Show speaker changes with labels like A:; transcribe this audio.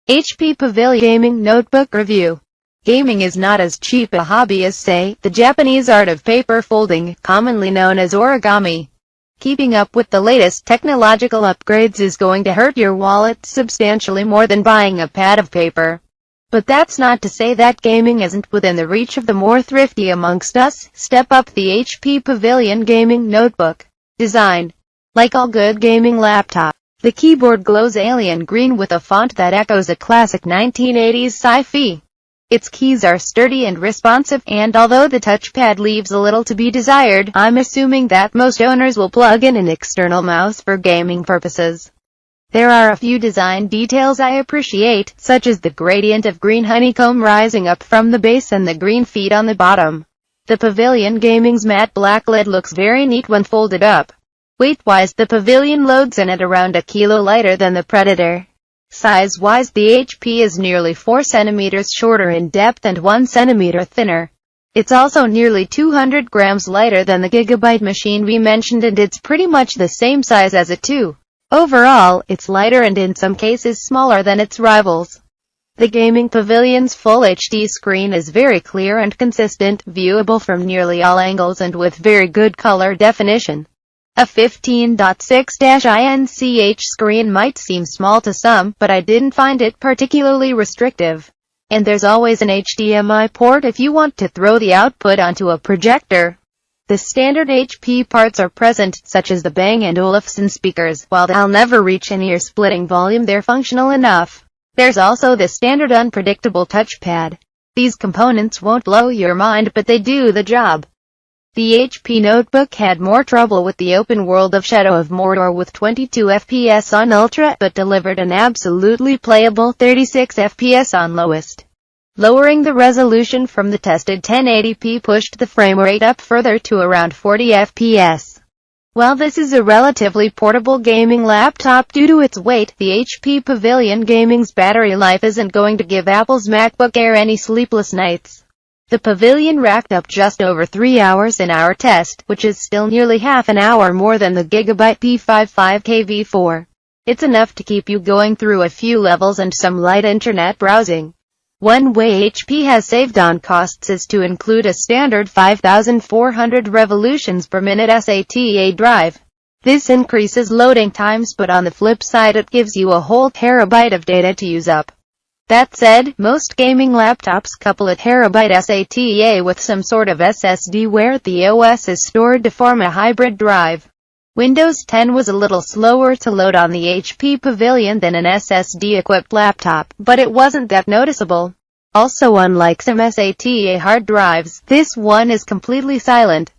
A: HP Pavilion Gaming Notebook Review. Gaming is not as cheap a hobby as, say, the Japanese art of paper folding, commonly known as origami. Keeping up with the latest technological upgrades is going to hurt your wallet substantially more than buying a pad of paper. But that's not to say that gaming isn't within the reach of the more thrifty amongst us. Step up the HP Pavilion Gaming Notebook. Design. Like all good gaming laptop, the keyboard glows alien green with a font that echoes a classic 1980s sci-fi. Its keys are sturdy and responsive, and although the touchpad leaves a little to be desired, I'm assuming that most owners will plug in an external mouse for gaming purposes. There are a few design details I appreciate, such as the gradient of green honeycomb rising up from the base and the green feet on the bottom. The Pavilion Gaming's matte black lid looks very neat when folded up. Weight-wise, the Pavilion loads in at around a kilo lighter than the Predator. Size-wise, the HP is nearly 4 cm shorter in depth and 1 cm thinner. It's also nearly 200 grams lighter than the Gigabyte machine we mentioned, and it's pretty much the same size as it too. Overall, it's lighter and in some cases smaller than its rivals. The Gaming Pavilion's Full HD screen is very clear and consistent, viewable from nearly all angles and with very good color definition. A 15.6-inch screen might seem small to some, but I didn't find it particularly restrictive. And there's always an HDMI port if you want to throw the output onto a projector. The standard HP parts are present, such as the Bang & Olufsen speakers. While they'll never reach an ear-splitting volume, they're functional enough. There's also the standard unpredictable touchpad. These components won't blow your mind, but they do the job. The HP Notebook had more trouble with the open world of Shadow of Mordor with 22 FPS on Ultra, but delivered an absolutely playable 36 FPS on lowest. Lowering the resolution from the tested 1080p pushed the frame rate up further to around 40 FPS. While this is a relatively portable gaming laptop due to its weight, the HP Pavilion Gaming's battery life isn't going to give Apple's MacBook Air any sleepless nights. The Pavilion racked up just over 3 hours in our test, which is still nearly half an hour more than the Gigabyte P55K V4. It's enough to keep you going through a few levels and some light internet browsing. One way HP has saved on costs is to include a standard 5,400 revolutions per minute SATA drive. This increases loading times, but on the flip side it gives you a whole terabyte of data to use up. That said, most gaming laptops couple a terabyte SATA with some sort of SSD where the OS is stored to form a hybrid drive. Windows 10 was a little slower to load on the HP Pavilion than an SSD-equipped laptop, but it wasn't that noticeable. Also, unlike some SATA hard drives, this one is completely silent.